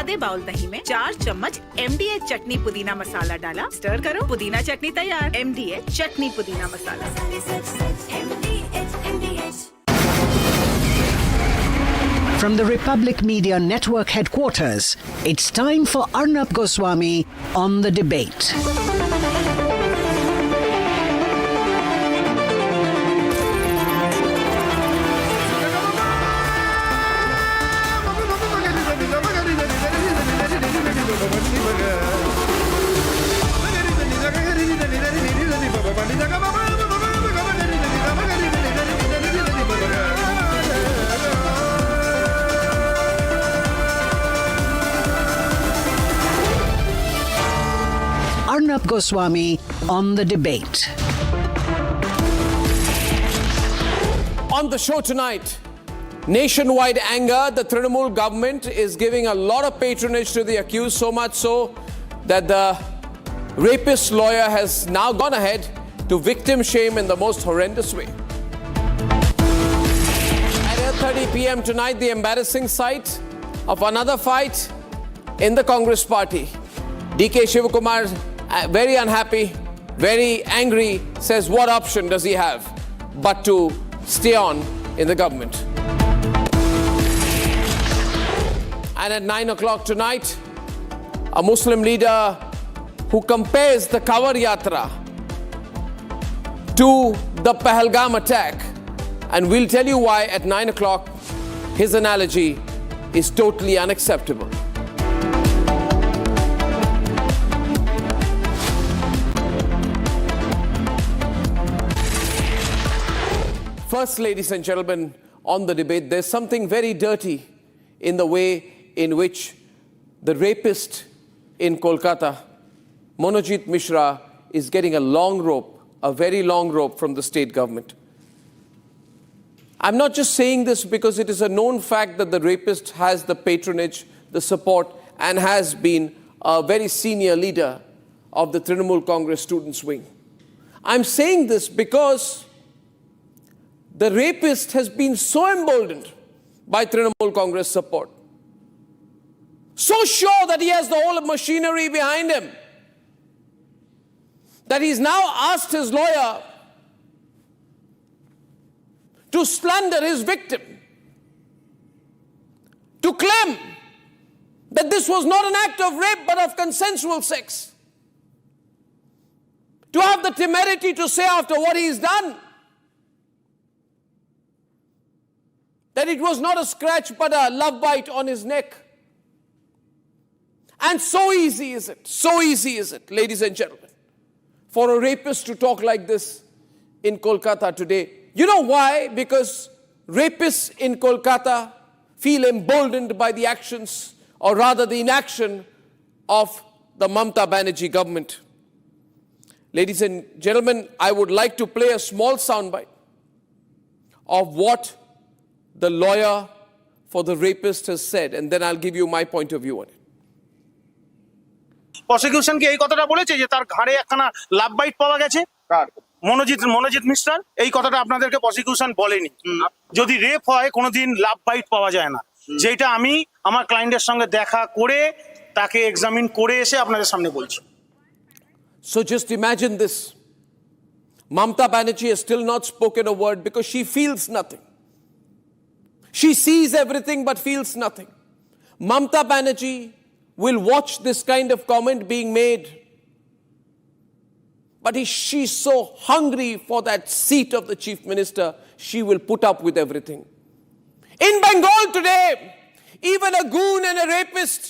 सादे बाउल दही में 4 चम्मच MDH चटनी पुदीना मसाला डाला, स्टर करो, पुदीना चटनी तैयार। MDH चटनी पुदीना मसाला। From the Republic Media Network headquarters, it's time for Arnab Goswami on the debate. Arnab Goswami on the debate. On the show tonight, nationwide anger. The Trinamool government is giving a lot of patronage to the accused, so much so that the rapist lawyer has now gone ahead to victim shame in the most horrendous way. At 8:30 p.m. tonight, the embarrassing sight of another fight in the Congress party. DK Shivakumar, very unhappy, very angry, says what option does he have but to stay on in the government. And at 9 o'clock tonight, a Muslim leader who compares the Kawar Yatra to the Pahalgam attack, and we'll tell you why at 9 o'clock his analogy is totally unacceptable. First, ladies and gentlemen, on the debate, there's something very dirty in the way in which the rapist in Kolkata, Monojit Mishra, is getting a long rope, a very long rope from the state government. I'm not just saying this because it is a known fact that the rapist has the patronage, the support, and has been a very senior leader of the Trinamool Congress Students' Wing. I'm saying this because the rapist has been so emboldened by Trinamool Congress support, so sure that he has the whole machinery behind him, that he's now asked his lawyer to slander his victim, to claim that this was not an act of rape but of consensual sex, to have the temerity to say after what he's done that it was not a scratch but a love bite on his neck. And so easy is it, ladies and gentlemen, for a rapist to talk like this in Kolkata today. You know why? Because rapists in Kolkata feel emboldened by the actions, or rather the inaction, of the Mamata Banerjee government. Ladies and gentlemen, I would like to play a small soundbite of what the lawyer for the rapist has said, and then I'll give you my point of view on it. Prosecution কি এই কথাটা বলেছে যে তার ঘাড়ে একখানা love bite পাওয়া গেছে? মনোজিৎ মিশ্রার এই কথাটা আপনাদেরকে প্রসিকিউশন বলেনি। যদি রেপ হয় কোনোদিন লাভ বাইট পাওয়া যায় না, যেটা আমি আমার ক্লায়েন্টের সঙ্গে দেখা করে তাকে এক্সামিন করে এসে আপনাদের সামনে বলছি। So just imagine this. Mamata Banerjee has still not spoken a word because she feels nothing. She sees everything but feels nothing. Mamata Banerjee will watch this kind of comment being made, but she's so hungry for that seat of the chief minister, she will put up with everything. In Bengal today, even a goon and a rapist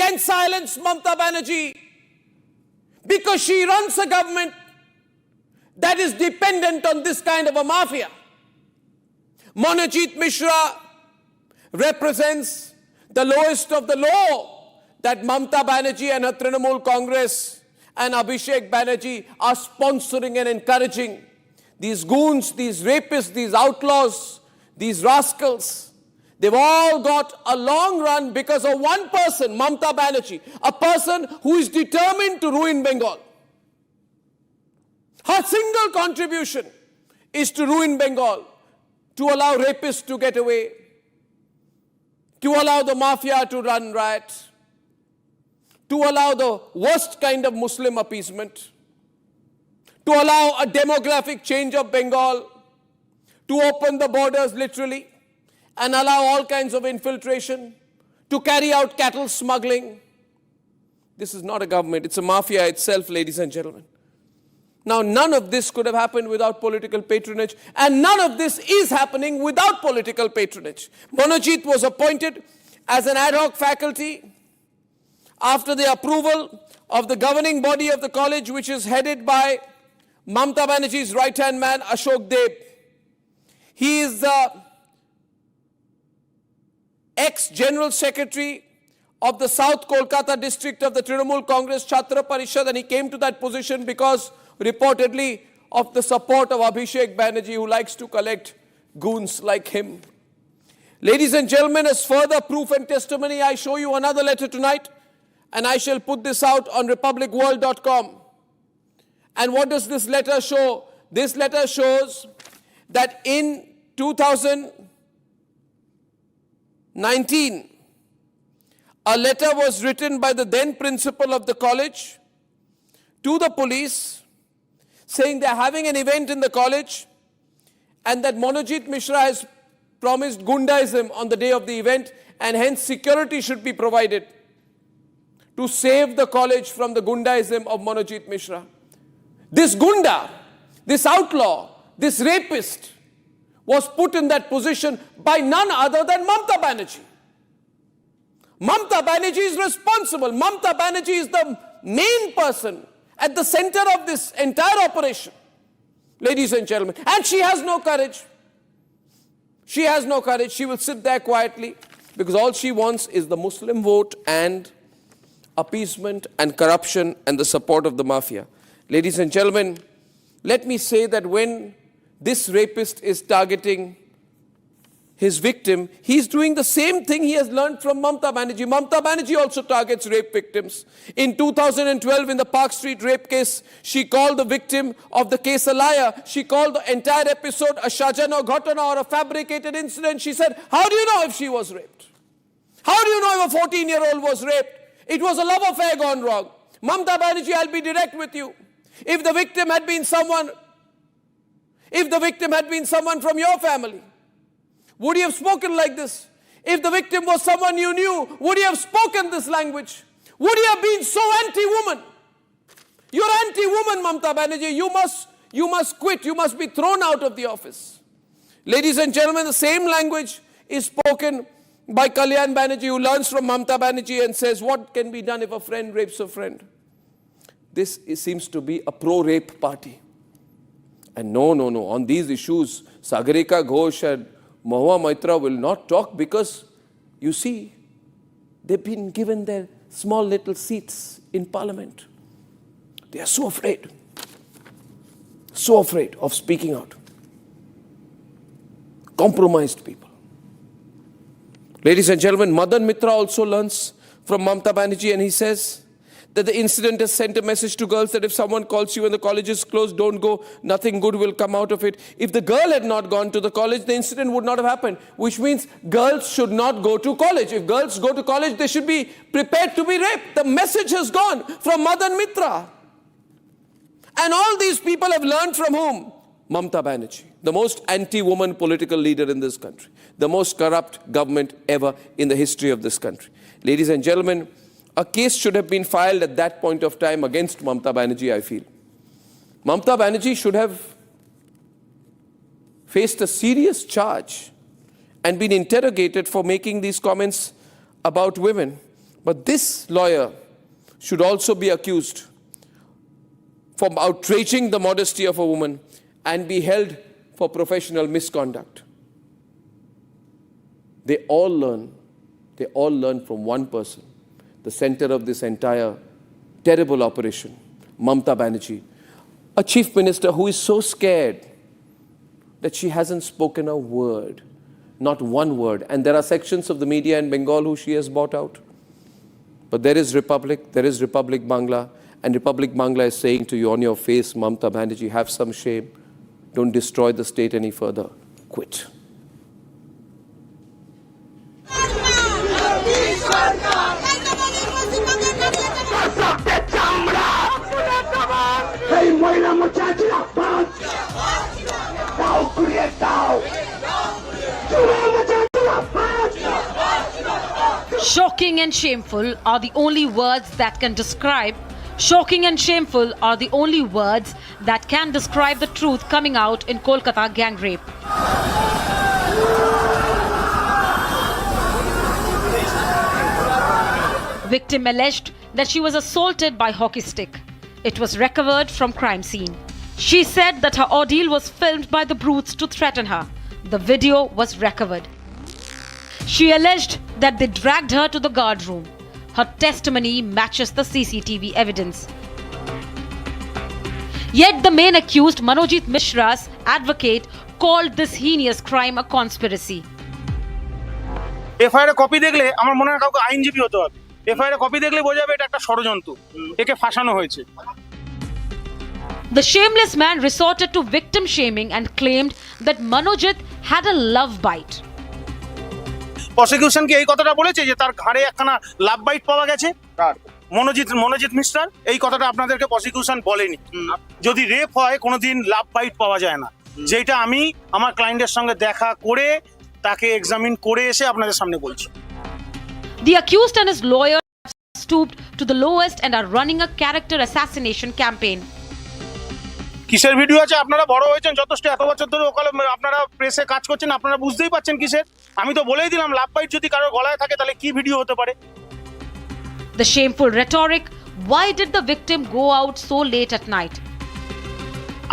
can silence Mamata Banerjee because she runs a government that is dependent on this kind of a mafia. Monojit Mishra represents the lowest of the low that Mamata Banerjee and her Trinamool Congress and Abhishek Banerjee are sponsoring and encouraging. These goons, these rapists, these outlaws, these rascals, they've all got a long run because of one person, Mamata Banerjee, a person who is determined to ruin Bengal. Her single contribution is to ruin Bengal, to allow rapists to get away, to allow the mafia to run riot, to allow the worst kind of Muslim appeasement, to allow a demographic change of Bengal, to open the borders literally and allow all kinds of infiltration, to carry out cattle smuggling. This is not a government, it's a mafia itself, ladies and gentlemen. Now, none of this could have happened without political patronage, and none of this is happening without political patronage. Monojit was appointed as an ad hoc faculty after the approval of the governing body of the college, which is headed by Mamata Banerjee's right-hand man, Ashok Deb. He is the ex-general secretary of the South Kolkata district of the Trinamool Congress Chhatra Parishad, and he came to that position because reportedly of the support of Abhishek Banerjee, who likes to collect goons like him. Ladies and gentlemen, as further proof and testimony, I show you another letter tonight, and I shall put this out on republicworld.com. And what does this letter show? This letter shows that in 2019, a letter was written by the then principal of the college to the police saying they're having an event in the college and that Monojit Mishra has promised Gundaism on the day of the event, and hence security should be provided to save the college from the Gundaism of Monojit Mishra. This Gunda, this outlaw, this rapist was put in that position by none other than Mamata Banerjee. Mamata Banerjee is responsible. Mamata Banerjee is the main person at the center of this entire operation, ladies and gentlemen. And she has no courage. She has no courage. She will sit there quietly because all she wants is the Muslim vote and appeasement and corruption and the support of the mafia. Ladies and gentlemen, let me say that when this rapist is targeting his victim, he's doing the same thing he has learned from Mamata Banerjee. Mamata Banerjee also targets rape victims. In 2012, in the Park Street rape case, she called the victim of the case a liar. She called the entire episode a shajana ghatana, or a fabricated incident. She said, how do you know if she was raped? How do you know if a 14-year-old was raped? It was a love affair gone wrong. Mamata Banerjee, I'll be direct with you. If the victim had been someone from your family, would you have spoken like this? If the victim was someone you knew, would you have spoken this language? Would you have been so anti-woman? You're anti-woman, Mamata Banerjee. You must quit. You must be thrown out of the office. Ladies and gentlemen, the same language is spoken by Kalyan Banerjee, who learns from Mamata Banerjee and says, what can be done if a friend rapes a friend? This seems to be a pro-rape party. And no. On these issues, Sagarika Ghosh and Mahua Maitra will not talk because, you see, they've been given their small little seats in parliament. They are so afraid of speaking out. Compromised people. Ladies and gentlemen, Madan Mitra also learns from Mamata Banerjee, and he says that the incident has sent a message to girls that if someone calls you and the college is closed, don't go, nothing good will come out of it. If the girl had not gone to the college, the incident would not have happened, which means girls should not go to college. If girls go to college, they should be prepared to be raped. The message has gone from Madan Mitra. And all these people have learned from whom? Mamata Banerjee, the most anti-woman political leader in this country, the most corrupt government ever in the history of this country. Ladies and gentlemen, a case should have been filed at that point of time against Mamata Banerjee, I feel. Mamata Banerjee should have faced a serious charge and been interrogated for making these comments about women. But this lawyer should also be accused for outraging the modesty of a woman and be held for professional misconduct. They all learn from one person, the center of this entire terrible operation, Mamata Banerjee, a chief minister who is so scared that she hasn't spoken a word, not one word. And there are sections of the media in Bengal who she has bought out. But there is Republic Bangla, and Republic Bangla is saying to you on your face, Mamata Banerjee, have some shame. Don't destroy the state any further. Quit. Shocking and shameful are the only words that can describe. Shocking and shameful are the only words that can describe the truth coming out in Kolkata gang rape. Victim alleged that she was assaulted by hockey stick. It was recovered from crime scene. She said that her ordeal was filmed by the brutes to threaten her. The video was recovered. She alleged that they dragged her to the guard room. Her testimony matches the CCTV evidence. Yet the main accused, Monojit Mishra's advocate, called this heinous crime a conspiracy. FIR copy দেখলে আমার মনে হয় কাউকে আইনজীবী হতে হবে। FIR copy দেখলে বোঝা যাবে এটা একটা ষড়যন্ত্র, একে ফাঁসানো হয়েছে। The shameless man resorted to victim shaming and claimed that Monojit had a love bite. Prosecution কি এই কথাটা বলেছে যে তার ঘাড়ে একখানা লাভ বাইট পাওয়া গেছে? মনোজিৎ মিশ্রার এই কথাটা আপনাদেরকে প্রসিকিউশন বলেনি। যদি রেপ হয় কোনোদিন লাভ বাইট পাওয়া যায় না, যেটা আমি আমার ক্লায়েন্টের সঙ্গে দেখা করে তাকে এক্সামিন করে এসে আপনাদের সামনে বলছি। The accused and his lawyer have stooped to the lowest and are running a character assassination campaign. কিসের ভিডিও আছে? আপনারা বড় হয়েছেন যথেষ্ট, এত বছর ধরে ওকালে আপনারা প্রেসে কাজ করছেন, আপনারা বুঝতেই পাচ্ছেন কিসের। আমি তো বলেই দিলাম লাভ বাইট যদি কারোর গলায় থাকে তাহলে কি ভিডিও হতে পারে। The shameful rhetoric. Why did the victim go out so late at night?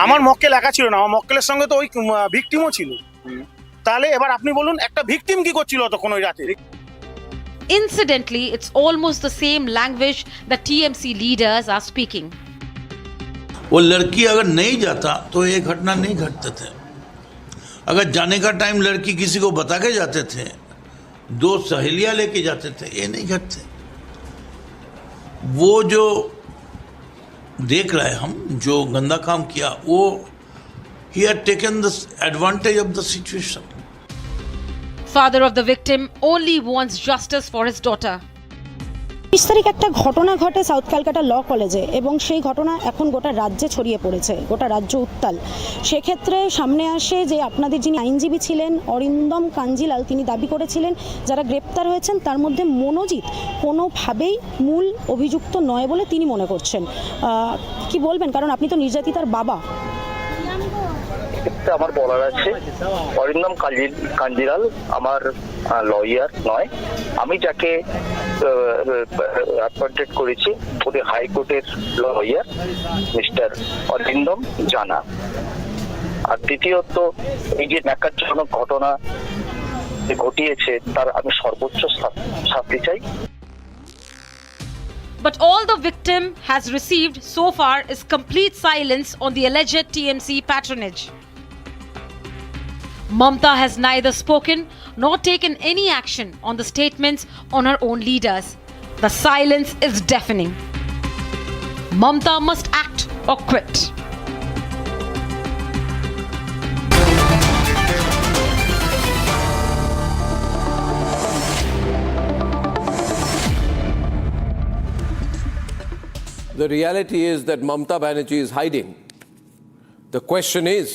আমার মক্কেল একা ছিল না, আমার মক্কেলের সঙ্গে তো ওই ভিকটিমও ছিল। তাহলে এবার আপনি বলুন একটা ভিকটিম কি করছিল তখন ওই রাতে? Incidentally, it's almost the same language that TMC leaders are speaking. वो लड़की अगर नहीं जाता तो ये घटना नहीं घटते थे। अगर जाने का टाइम लड़की किसी को बता के जाते थे, दो सहेलियां लेके जाते थे, ये नहीं घटते। वो जो देख रहे हम जो गंदा काम किया, वो he had taken the advantage of the situation. Father of the victim only wants justice for his daughter. 20 তারিখ একটা ঘটনা ঘটে সাউথ ক্যালকাটা ল কলেজে এবং সেই ঘটনা এখন গোটা রাজ্যে ছড়িয়ে পড়েছে, গোটা রাজ্য উত্তাল। সেক্ষেত্রে সামনে আসে যে আপনাদের যিনি আইনজীবী ছিলেন অরিন্দম কাঞ্জিলাল, তিনি দাবি করেছিলেন যারা গ্রেপ্তার হয়েছেন তার মধ্যে মনোজিৎ কোনোভাবেই মূল অভিযুক্ত নয় বলে তিনি মনে করছেন। কি বলবেন, কারণ আপনি তো নির্যাতিতার বাবা। আমার বলার আছে, অরিন্দম কাঞ্জিলাল আমার লয়ার নয়। আমি যাকে অ্যাপয়েন্টেড করেছি ওদের হাইকোর্টের লয়ার মিস্টার অরিন্দম জানা। আর দ্বিতীয়ত এই যে ন্যাক্কারজনক ঘটনা ঘটিয়েছে তার আমি সর্বোচ্চ শাস্তি চাই। But all the victim has received so far is complete silence on the alleged TMC patronage. Mamata has neither spoken nor taken any action on the statements on her own leaders. The silence is deafening. Mamata must act or quit. The reality is that Mamata Banerjee is hiding. The question is,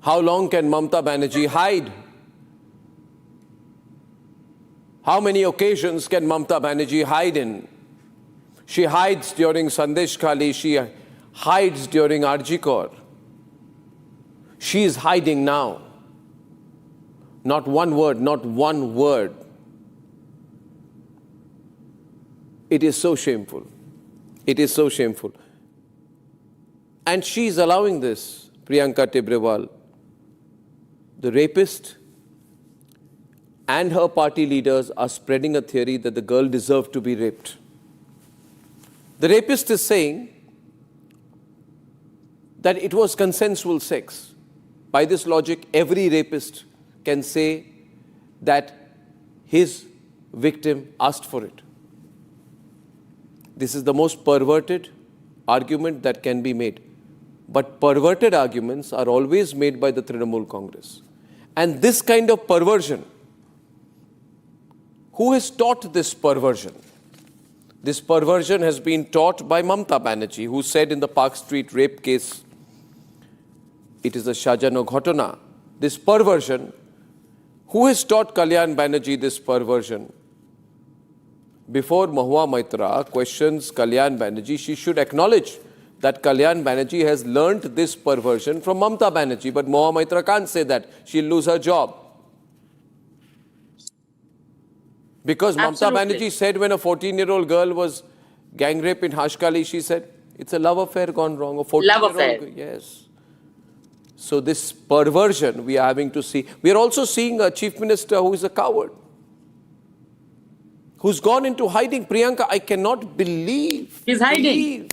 how long can Mamata Banerjee hide? How many occasions can Mamata Banerjee hide in? She hides during Sandesh Khali, she hides during Arjikor. She is hiding now. Not one word, not one word. It is so shameful. It is so shameful. And she is allowing this, Priyanka Tibrewal, the rapist, and her party leaders are spreading a theory that the girl deserved to be raped. The rapist is saying that it was consensual sex. By this logic, every rapist can say that his victim asked for it. This is the most perverted argument that can be made. But perverted arguments are always made by the Trinamool Congress. And this kind of perversion, who has taught this perversion? This perversion has been taught by Mamata Banerjee, who said in the Park Street rape case, it is a Shajano Ghotona. This perversion, Who has taught Kalyan Banerjee this perversion? Before Mahua Maitra questions Kalyan Banerjee, she should acknowledge that Kalyan Banerjee has learnt this perversion from Mamata Banerjee. But Mahua Maitra can't say that. She'll lose her job. Because Mamata Banerjee said when a 14-year-old girl was gang raped in Hashkali, she said, it's a love affair gone wrong. A 14-year-old girl. Yes. So this perversion we are having to see. We are also seeing a chief minister who is a coward, who's gone into hiding. Priyanka, I cannot believe. She's hiding.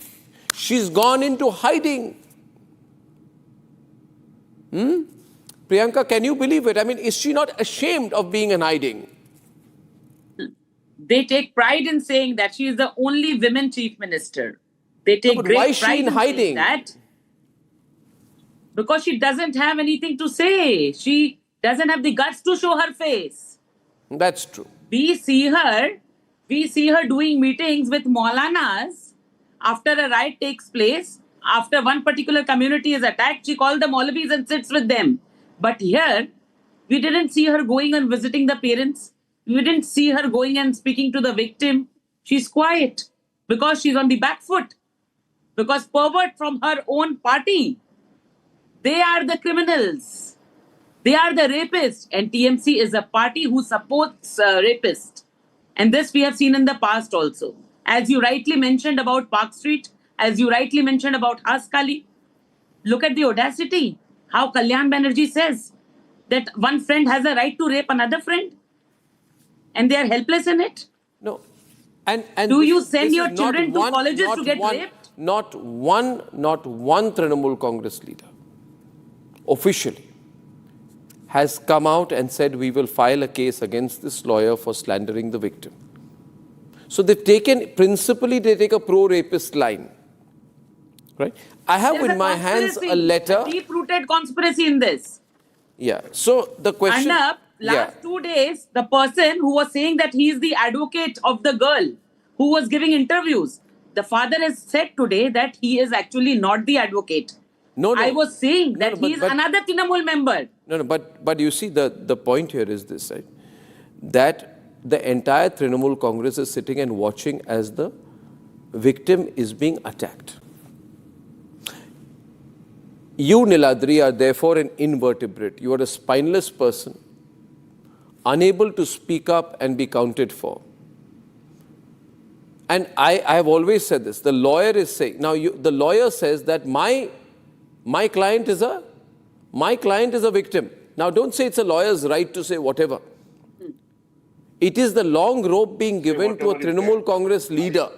She's gone into hiding. Priyanka, can you believe it? I mean, is she not ashamed of being in hiding? They take pride in saying that she is the only women chief minister. They take but great why is she pride in in hiding? saying that. Because she doesn't have anything to say. She doesn't have the guts to show her face. That's true. We see her doing meetings with Maulanas after a riot takes place. After one particular community is attacked, she calls the Maulvis and sits with them. But here, we didn't see her going and visiting the parents. We didn't see her going and speaking to the victim. She's quiet because she's on the back foot. Because pervert from her own party, they are the criminals. They are the rapists. And TMC is a party who supports rapists. And this we have seen in the past also. As you rightly mentioned about Park Street, as you rightly mentioned about Haskali, look at the audacity. How Kalyan Banerjee says that one friend has a right to rape another friend. And they are helpless in it. No. And do you send your children to colleges to get raped? Not one Trinamool Congress leader officially has come out and said we will file a case against this lawyer for slandering the victim. So they've taken, principally they take a pro-rapist line. Right? I have There's in my hands a letter. A deep-rooted conspiracy in this. Yeah. So the question... Arnab, last 2 days, the person who was saying that he is the advocate of the girl who was giving interviews, the father has said today that he is actually not the advocate. No. I was saying that he is another Trinamool member. No, but you see, the point here is this, right? That the entire Trinamool Congress is sitting and watching as the victim is being attacked. You, Niladri, are therefore an invertebrate. You are a spineless person, unable to speak up and be counted for. And I have always said this. The lawyer is saying, now the lawyer says that my client is a victim. Now don't say it's a lawyer's right to say whatever. It is the long rope being given to a Trinamool Congress leader.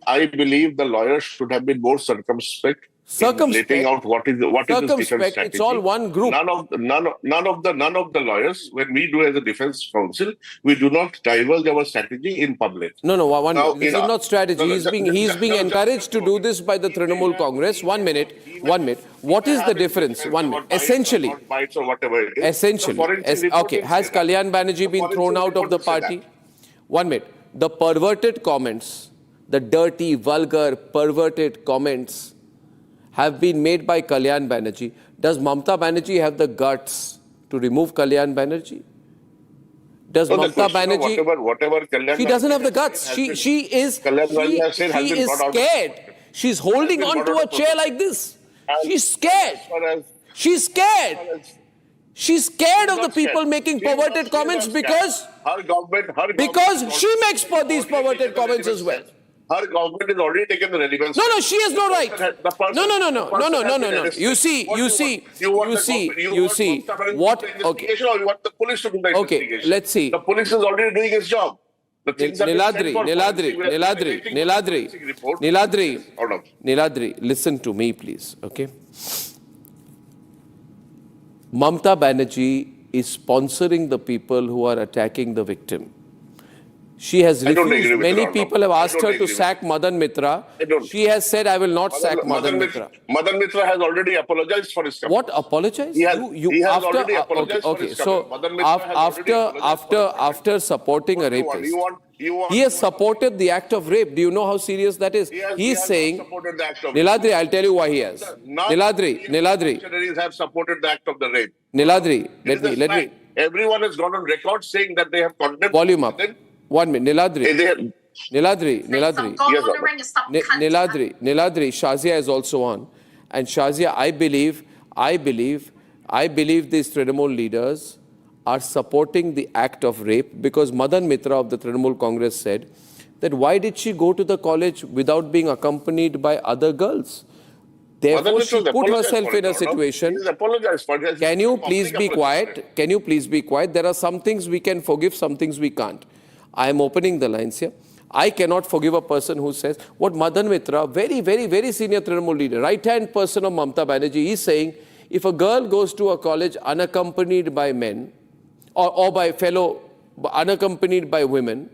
I believe the lawyers should have been more circumspect. Letting out what is the defense strategy. It's all one group. None of the lawyers, when we do as a defense counsel, we do not divulge our strategy in public. No. This is not strategy. He's being encouraged to do this by the Trinamool Congress. 1 minute. What is the difference? 1 minute. Essentially. Okay. Has Kalyan Banerjee been thrown out of the party? 1 minute. The perverted comments, the dirty, vulgar, perverted comments have been made by Kalyan Banerjee. Does Mamata Banerjee have the guts to remove Kalyan Banerjee? Does Mamata Banerjee... Whatever Kalyan she doesn't have the guts. She is scared. She's holding on to a chair like this. She's scared. She's scared. She's scared of the people making perverted comments because she makes these perverted comments as well. Her government has already taken the relevance. No, she has no right. No. You see. What? Okay. Or you want the police to do the investigation? Okay, let's see. The police is already doing its job. Niladri, listen to me, please. Okay. Mamata Banerjee is sponsoring the people who are attacking the victim. She has I don't refused. agree with Many Arnab. people have I asked don't her to agree with sack Madan Mitra. I don't. She has said, I will not sack Madan Mitra. Madan Mitra has already apologized for his comment. What, apologize? He has already apologized for okay, his so comment. Madan Mitra has already apologized for his comment. after supporting a What do you want? rapist, he has supported the act of rape. Do you know how serious that is? He has saying, not supported the act of Niladri, I'll tell you why he has. Niladri, functionaries have supported the act of the rape. Niladri, It is a let me. fact. Everyone has gone on record saying that they have condemned. Volume up. 1 minute, Niladri. Niladri. Yes, Niladri, Shazia is also on. And Shazia, I believe these Trinamool leaders are supporting the act of rape because Madan Mitra of the Trinamool Congress said that why did she go to the college without being accompanied by other girls? Therefore, she put herself in a situation. Can you please be quiet? Can you please be quiet? There are some things we can forgive, some things we can't. I am opening the lines here. I cannot forgive a person who says, what Madan Mitra, very, very, very senior Trinamool leader, right-hand person of Mamata Banerjee, is saying, if a girl goes to a college unaccompanied by men, or by fellow, unaccompanied by women,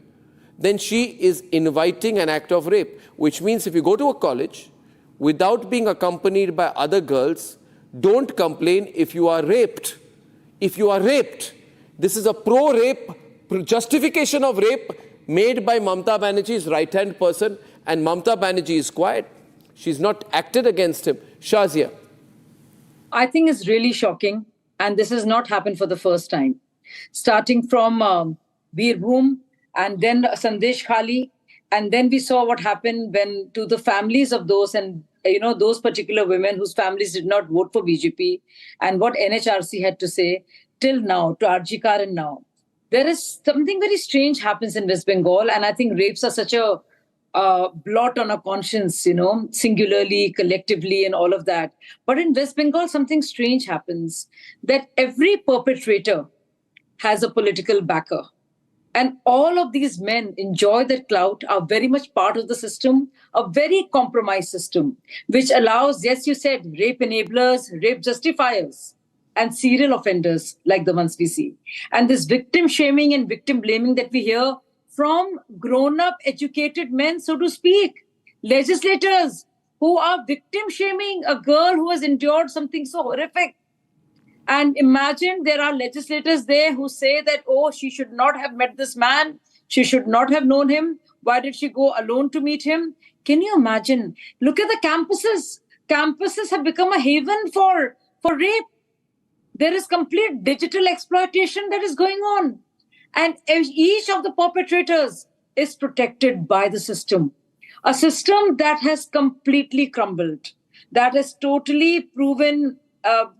then she is inviting an act of rape, which means if you go to a college without being accompanied by other girls, don't complain if you are raped. If you are raped, this is a pro-rape justification of rape made by Mamata Banerjee's right-hand person, and Mamata Banerjee is quiet. She's not acted against him. Shazia. I think it's really shocking, and this has not happened for the first time. Starting from Birbhum and then Sandesh Khali, and then we saw what happened when to the families of those and those particular women whose families did not vote for BJP, and what NHRC had to say till now to RG Kar and now. There is something very strange happens in West Bengal, and I think rapes are such a blot on our conscience, singularly, collectively, and all of that. But in West Bengal, something strange happens, that every perpetrator has a political backer. And all of these men enjoy that clout, are very much part of the system, a very compromised system, which allows, yes, you said, rape enablers, rape justifiers, and serial offenders like the ones we see. And this victim shaming and victim blaming that we hear from grown-up, educated men, so to speak, legislators who are victim shaming a girl who has endured something so horrific. And imagine there are legislators there who say that, oh, she should not have met this man. She should not have known him. Why did she go alone to meet him? Can you imagine? Look at the campuses. Campuses have become a haven for rape. There is complete digital exploitation that is going on. And each of the perpetrators is protected by the system. A system that has completely crumbled, that has totally proven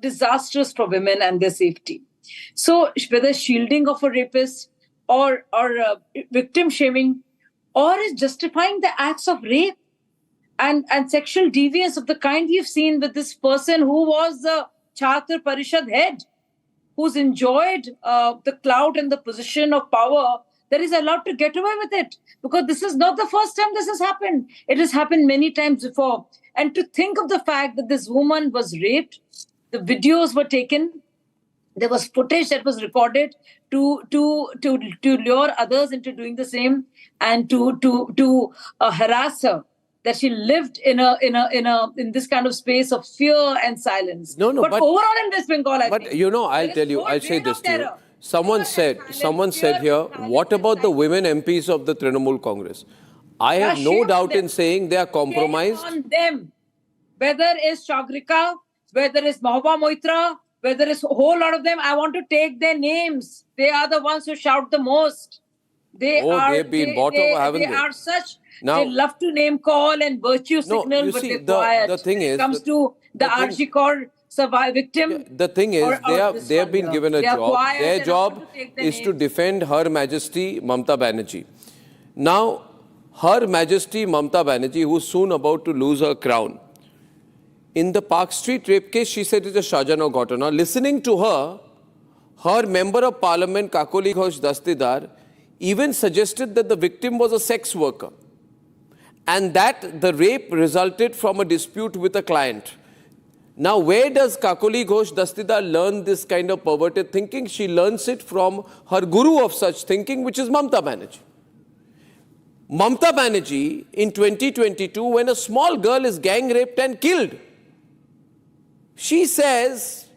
disastrous for women and their safety. So whether shielding of a rapist or victim shaming, or is justifying the acts of rape and sexual deviance of the kind we've seen with this person who was the Chhatra Parishad head, who's enjoyed the clout and the position of power, that is allowed to get away with it. Because this is not the first time this has happened. It has happened many times before. And to think of the fact that this woman was raped, the videos were taken, there was footage that was recorded to lure others into doing the same, and to harass her, that she lived in this kind of space of fear and silence. No, but overall in West Bengal, I think, I'll tell you, I'll say this to you. Someone said here, what about the women MPs of the Trinamool Congress? I have no doubt in saying they are compromised. On them, whether it's Chagrika, whether it's Mahua Moitra, whether it's a whole lot of them, I want to take their names. They are the ones who shout the most. They've been bought over, haven't they? They are such. Now, they love to name call and virtue signal, but they're quiet. The thing is, when it comes to the RG Kaur victim. The thing is, they have been given a job. Their job is to defend Her Majesty Mamata Banerjee. Now, Her Majesty Mamata Banerjee, who's soon about to lose her crown, in the Park Street rape case, she said it's a Shahjano Ghatana. Listening to her, her Member of Parliament, Kakoli Ghosh Dastidar, even suggested that the victim was a sex worker and that the rape resulted from a dispute with a client. Now, where does Kakoli Ghosh Dastidar learn this kind of perverted thinking? She learns it from her guru of such thinking, which is Mamata Banerjee. Mamata Banerjee in 2022, when a small girl is gang raped and killed, she says,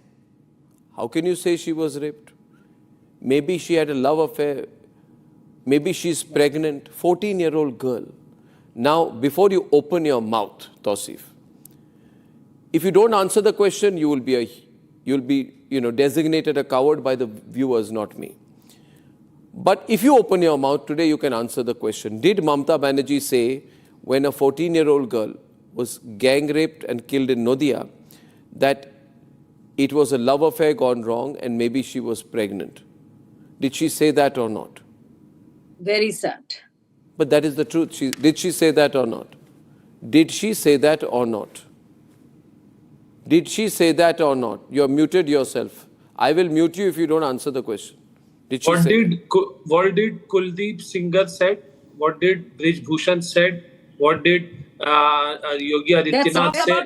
how can you say she was raped? Maybe she had a love affair. Maybe she's pregnant. 14-year-old girl. Now, before you open your mouth, Tausif, if you don't answer the question, you will be designated a coward by the viewers, not me. But if you open your mouth today, you can answer the question. Did Mamata Banerjee say, when a 14-year-old girl was gang raped and killed in Noida, that it was a love affair gone wrong and maybe she was pregnant? Did she say that or not? Very sad. But that is the truth. Did she say that or not? Did she say that or not? Did she say that or not? You are muted yourself. I will mute you if you don't answer the question. Did she what say? What did Kuldeep Singh said? What did Brij Bhushan said? What did Yogi Adityanath said?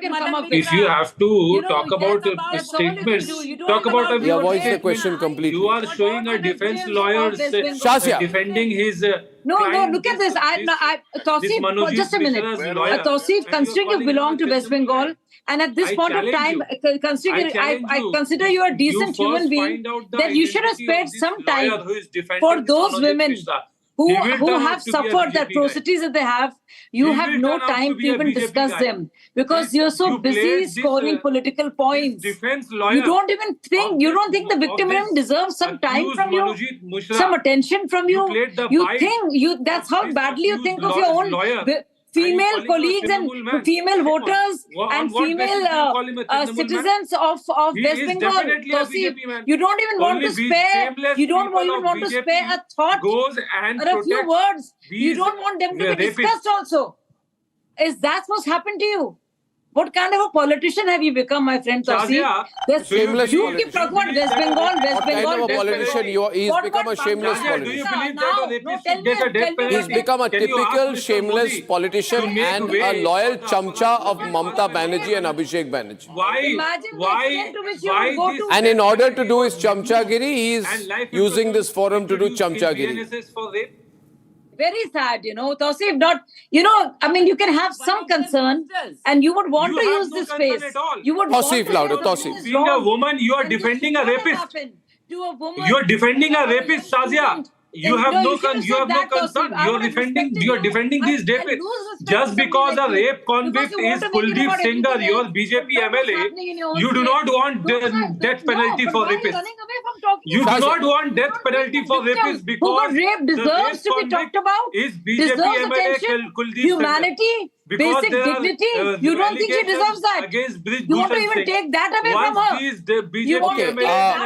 If you have to talk about statements, talk about Yeah, voice the question completely. You are showing a defense lawyer Shasya. defending his. No, look at this. Tausif, just a minute. Tausif, considering you belong to West Bengal, and at this point of time, considering I consider you a decent human being, then you should have spared some time for those women who have suffered the atrocities that they have. You have no time to even discuss them because you're so busy scoring political points. You don't even think, you don't think the victim even deserves some time from you, some attention from you. That's how badly you think of your own female colleagues and female voters and female citizens of West Bengal. You don't even want to spare. You don't even want to spare a thought or a few words. You don't want them to be discussed also. Is that what's happened to you? What kind of a politician have you become, my friend Tausif? You keep talking about West Bengal, What kind of a politician you are? He's become a shameless politician. He's become a typical shameless politician and a loyal chamcha of Mamata Banerjee and Abhishek Banerjee. And in order to do his chamchagiri, he is using this forum to do chamchagiri. Very sad, Tausif, you can have some concern and you would want to use this space. You would Tausif, louder, Tausif. Being a woman, you are defending a rapist. You are defending a rapist, Shazia. You have no concern. You are defending these rapists. Just because a rape convict is Kuldeep Singh, your BJP MLA, you do not want death penalty for rapists. You do not want death penalty for rapists because rape deserves to be talked about. Is BJP MLA Kuldeep humanity, basic dignity. You don't think she deserves that? You want to even take that away from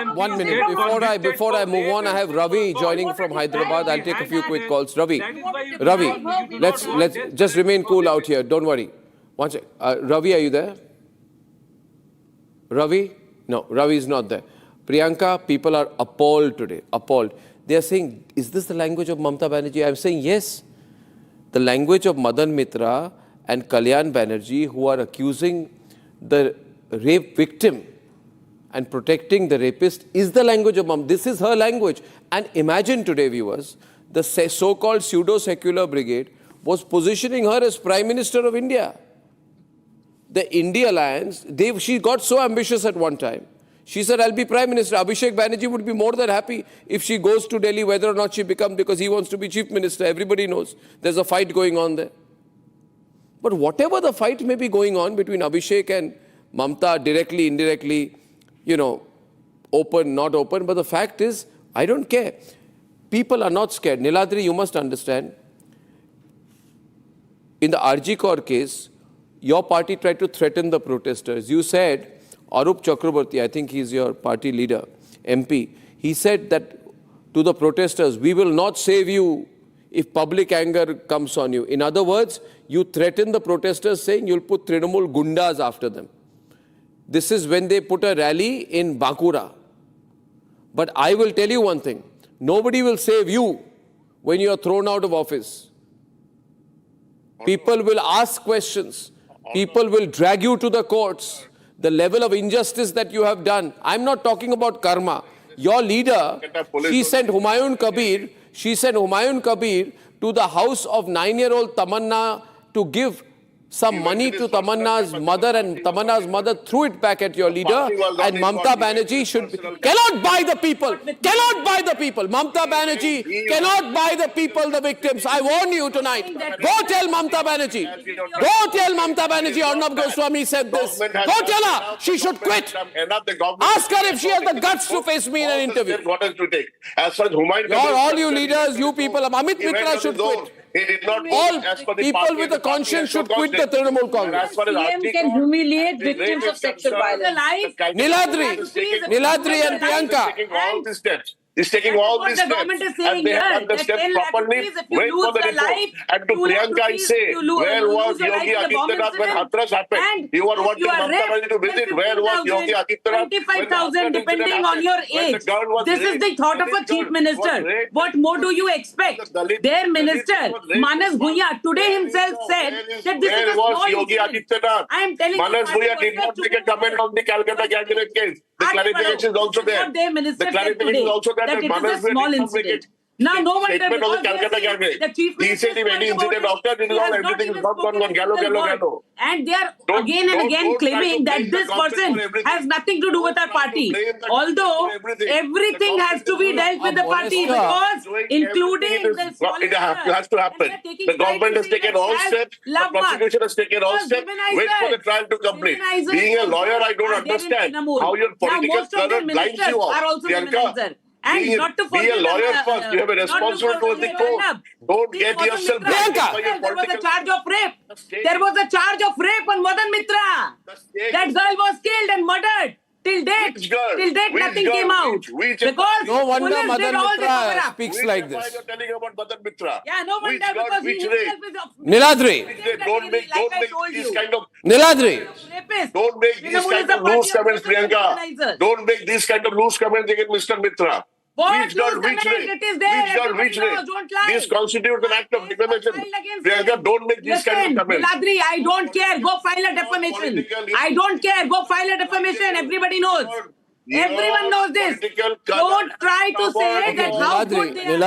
her? 1 minute. Before I move on, I have Ravi joining from Hyderabad. I'll take a few quick calls. Ravi, let's just remain cool out here. Don't worry. One sec. Ravi, are you there? Ravi? No, Ravi is not there. Priyanka, people are appalled today. Appalled. They are saying, is this the language of Mamata Banerjee? I'm saying yes. The language of Madan Mitra and Kalyan Banerjee, who are accusing the rape victim and protecting the rapist, is the language of Mamata. This is her language. And imagine today, viewers, the so-called pseudo-secular brigade was positioning her as Prime Minister of India. The India Alliance, she got so ambitious at one time. She said, I'll be Prime Minister. Abhishek Banerjee would be more than happy if she goes to Delhi, whether or not she becomes, because he wants to be Chief Minister. Everybody knows there's a fight going on there. But whatever the fight may be going on between Abhishek and Mamata, directly, indirectly, open, not open, but the fact is, I don't care. People are not scared. Niladri, you must understand, in the RG Kaur case, your party tried to threaten the protesters. You said, Arup Chakraborty, I think he's your party leader, MP, he said that to the protesters, we will not save you if public anger comes on you. In other words, you threaten the protesters saying you'll put Trinamool Gundas after them. This is when they put a rally in Bankura. But I will tell you one thing, nobody will save you when you are thrown out of office. People will ask questions. People will drag you to the courts. The level of injustice that you have done. I'm not talking about karma. Your leader, she sent Humayun Kabir to the house of 9-year-old Tamanna to give some money to Tamanna's mother, and Tamanna's mother threw it back at your leader, and Mamata Banerjee cannot buy the people, Mamata Banerjee cannot buy the people, the victims. I warn you tonight. Go tell Mamata Banerjee. Arnab Goswami said this. Go tell her she should quit. Ask her if she has the guts to face me in an interview. What else to take? As far as Humayun, All you leaders, you people, Amit Mitra should quit. He did not All people with a conscience should quit the Trinamool Congress. CM can humiliate victims of sexual violence. Niladri and Priyanka. He's taking all these steps, government is saying and they have here done the that steps 10 lakh properly. rupees if you Wait lose for the your report. life, And to 2 lakh Priyanka, I rupees say, if you where lose was your life Yogi in a bomb Adityanath when incident? Hathras happened? And You were if wanting you are Mamata raped, Banerjee to visit. then Where was Yogi 15,000, Adityanath? 25,000 depending on your age. This is the thought of a chief minister. What more do you expect? Their minister, Manas Bhuiya, today himself said that this is a small Yogi incident. Adityanath? I am telling Manas you, Bhuiya did not make a comment on the Calcutta cabinet case. The clarification is also there. What their minister The said clarification today, is also there that it Manas is a Bhuiya small did not make incident. it. Now, no wonder Statement of the because Calcutta they are saying cabinet. the chief He minister said if any incident occurs, it is all, everything is gone, gallo. And they are again and again claiming that this person has nothing to do with our party. Although everything has to be dealt with the party because including the small It has to happen. The government has taken all steps. The prosecution has taken all steps. Wait for the trial to complete. Being a lawyer, I don't understand how your political color blinds you off. Priyanka, and not to be a lawyer first. You have a responsibility towards the court. Don't get yourself blinded by your There was a political. charge of rape. There was a charge of rape on Madan Mitra. That girl was killed and murdered. Till date, Which girl? nothing came out. Because No wonder police did Madan all the Mitra cover-up. speaks like this. Why you're telling about Madan Mitra? Yeah, no wonder Which girl, because which he rape? himself is of Niladri. Don't make these kind of Niladri. rapist. don't make these Trinamool is kind a of loose party of comments, social Priyanka. organizers. Don't make these kind of loose comments against Mr. Mitra. What Which girl, loose which comment? rape? It is there. Which girl, Everybody which rape? knows. Don't lie. This constitutes an act of defamation. Filed against Priyanka, him. don't make these kind of comments. Niladri, I don't care. Go file a defamation. I don't care. Go file a defamation. Everybody knows. Everyone knows this. Don't try to say that how good they are.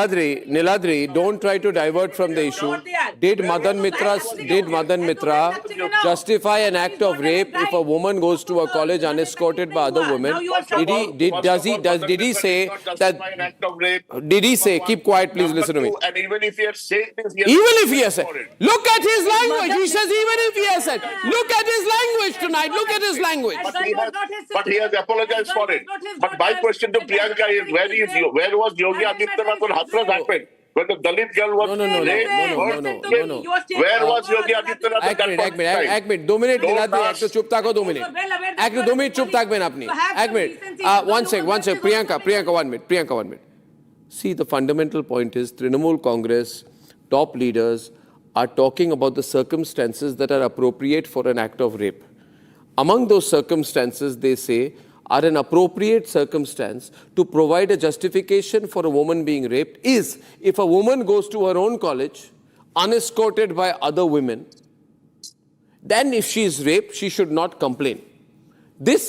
Niladri, don't try to divert from the issue. Did Madan Mitra justify an act of rape if a woman goes to a college unescorted by other women? Did he say that? Did he say? Keep quiet, please listen to me. And even if he had said this, Even if he has said, look at his language. He says even if he has said, look at his language tonight. Look at his language. But he has apologized for it. But my question to Priyanka is, where was Yogi Adityanath when Hathras happened? When the Dalit girl was No. Where was Yogi Adityanath at that point in time? এক minute 2 minute নিলাদ্রি একটু চুপ থাকো 2 minute একটু 2 minute চুপ থাকবেন আপনি এক minute one sec Priyanka 1 minute see the fundamental point is Trinamool Congress top leaders are talking about the circumstances that are appropriate for an act of rape. Among those circumstances they say are an appropriate circumstance to provide a justification for a woman being raped is if a woman goes to her own college unescorted by other women, then if she is raped, she should not complain. There's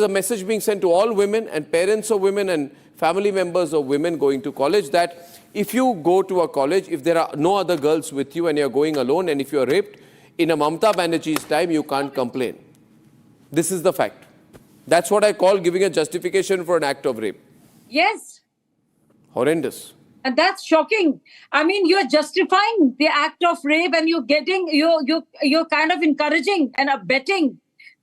a message being sent to all women and parents of women and family members of women going to college that if you go to a college, if there are no other girls with you and you're going alone and if you're raped, in a Mamata Banerjee's time, you can't complain. This is the fact. That's what I call giving a justification for an act of rape. Yes. Horrendous. And that's shocking. I mean, you're justifying the act of rape and you're kind of encouraging and abetting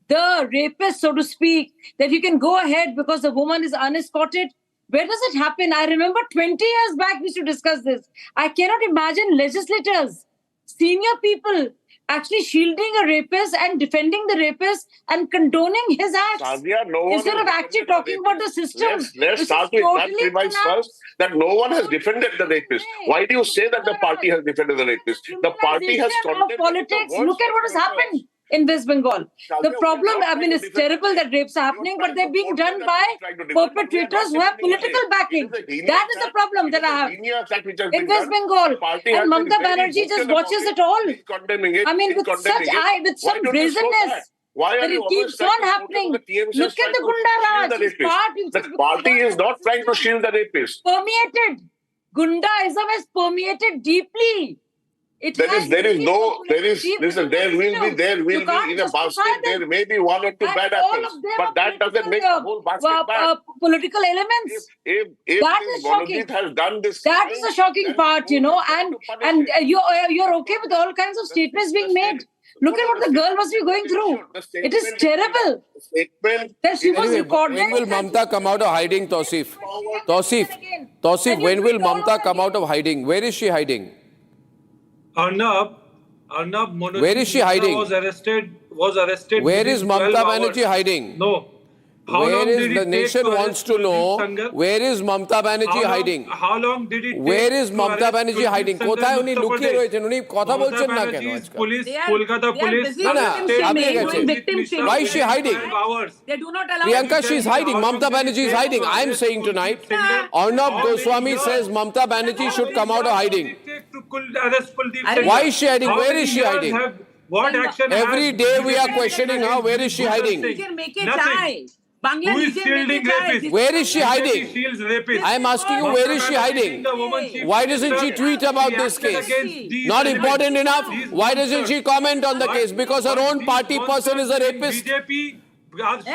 the rapist, so to speak, that you can go ahead because the woman is unescorted. Where does it happen? I remember 20 years back we used to discuss this. I cannot imagine legislators, senior people, actually shielding a rapist and defending the rapist and condoning his acts. Instead of actually talking about the system. Let's start with that premise first, that no one has defended the rapist. Why do you say that the party has defended the rapist? The party has condemned politics. Look at what has happened in West Bengal. The problem, I mean, it's terrible that rapes are happening, but they're being done by perpetrators who have political backing. That is the problem that I have in West Bengal. And Mamata Banerjee just watches it all. I mean, with some brazenness. That it keeps on happening. Look at the Gunda Raj. The party is not trying to shield the rapist. Permeated. Gundaism has permeated deeply. Listen, there will be in a basket, there may be one or two bad apples, but that doesn't make the whole basket bad. Political elements. If That is shocking. Monojit has done this, That is the shocking part, you know, and you're okay with all kinds of statements being made. Look at what the girl must be going through. It is terrible. That she was recorded. When will Mamata come out of hiding, Tausif? Tausif, when will Mamata come out of hiding? Where is she hiding? Arnab, Monojit Where is she Mishra hiding? Was arrested. Where is within 12 Mamata hours. Banerjee hiding? No. How Where long is did it the take nation to wants arrest to know? Kuldeep Sanghal? Where is Mamata Banerjee hiding? How long did it take? Where is to Mamata arrest Banerjee Kuldeep hiding? Sanghal কোথায় in উনি Uttar লুকিয়ে Pradesh? রয়েছেন? উনি কথা বলছেন না কেন Banerjee's আজকাল? police, They are- Kolkata they are police. busy No, no, victim আপনি shaming, গেছেন। doing victim shaming. Why is she hiding? Hours. They do not allow Priyanka, it. she is hiding. Mamata Banerjee is hiding. I am saying tonight, Arnab Goswami says Mamata Banerjee should come out of hiding. Why is she hiding? Where is she hiding? What action Every has day we are BJP questioning taken her. Where against is she hiding? Teacher, make it Nothing. chai. Bangla Who is teacher, shielding make it chai. rapists? Where is she hiding? Shields rapists. I am asking you, where is she hiding? Why doesn't she tweet about this case? Not important enough? Why doesn't she comment on the case? Because her own party person is a rapist?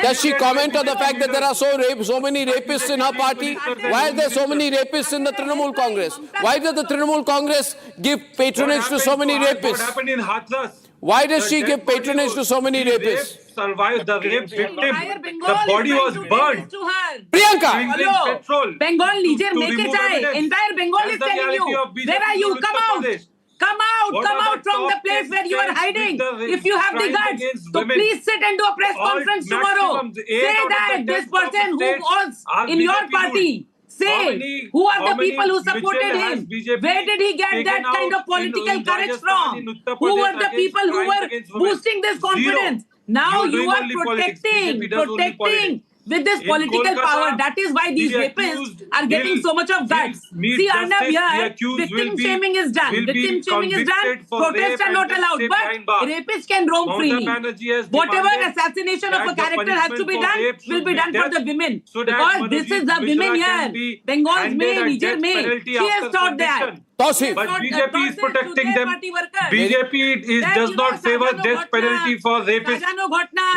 Does she comment on the fact that there are so many rapists in her party? Why are there so many rapists in the Trinamool Congress? Why does the Trinamool Congress give patronage to so many What rapists? happened in Hathras? Why does she give patronage to so many rapists? Survived the rape victim. Entire Bengal The is body trying was to do burned. this to her. Priyanka! Sprinkling Hello. petrol. Bengal leader, to make it remove chai. evidence. Entire Bengal That's is the telling reality you. of BJP Where are you? in Come Uttar out. Pradesh. Come out. What Come are out the from the top place 10 where you are states hiding. with the If you have the crimes guts, against so women? please sit and do a press All conference tomorrow. maximum 8 Say out of that the 10 this top person who states was are in your BJP party. ruled. Say, who are the people who supported vigil has him? BJP Where did he get taken that kind out of political in courage Rajasthan, from? in Uttar Who Pradesh were the against people who crimes were against women? boosting this Zero. confidence? Now You are you doing are only politics. protecting BJP does only politics. with this In political Kolkata, power. That is why these the rapists accused are getting will- so much of guts. will meet See, Arnab, justice. The here, accused victim will be- shaming is done. will be Victim shaming is done. convicted for Protests rape are not and allowed. sit But behind bars. rapists can roam Mamata freely. Banerjee has Whatever demanded assassination of a that the character has to be punishment for done rape will should be be done for death, the women. so that Because this Monojit is the Mishra women can here. be Bengal's handed main, a Niger death main. penalty She has after taught that. conviction. Tausif! But BJP is protecting them. BJP BJP does not favor death penalty for rapists.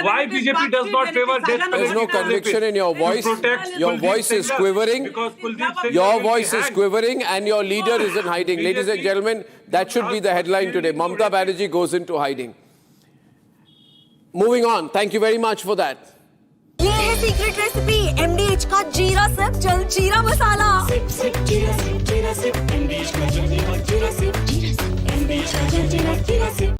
Why BJP does not favor death penalty? There's no for conviction rapists? in your voice. To protect Your Kuldeep voice is Sanghal, quivering. because Kuldeep Sanghal Your will be voice is hanged. quivering and your leader is in hiding. Ladies and gentlemen, that should be the headline today. Mamata Banerjee goes into hiding. Moving on. Thank you very much for that. ये है secret recipe MDH का जीरा SIP जल जीरा मसाला SIP SIP जीरा SIP MDH का जल जीरा सिप जीरा सिप MDH का जल जीरा सिप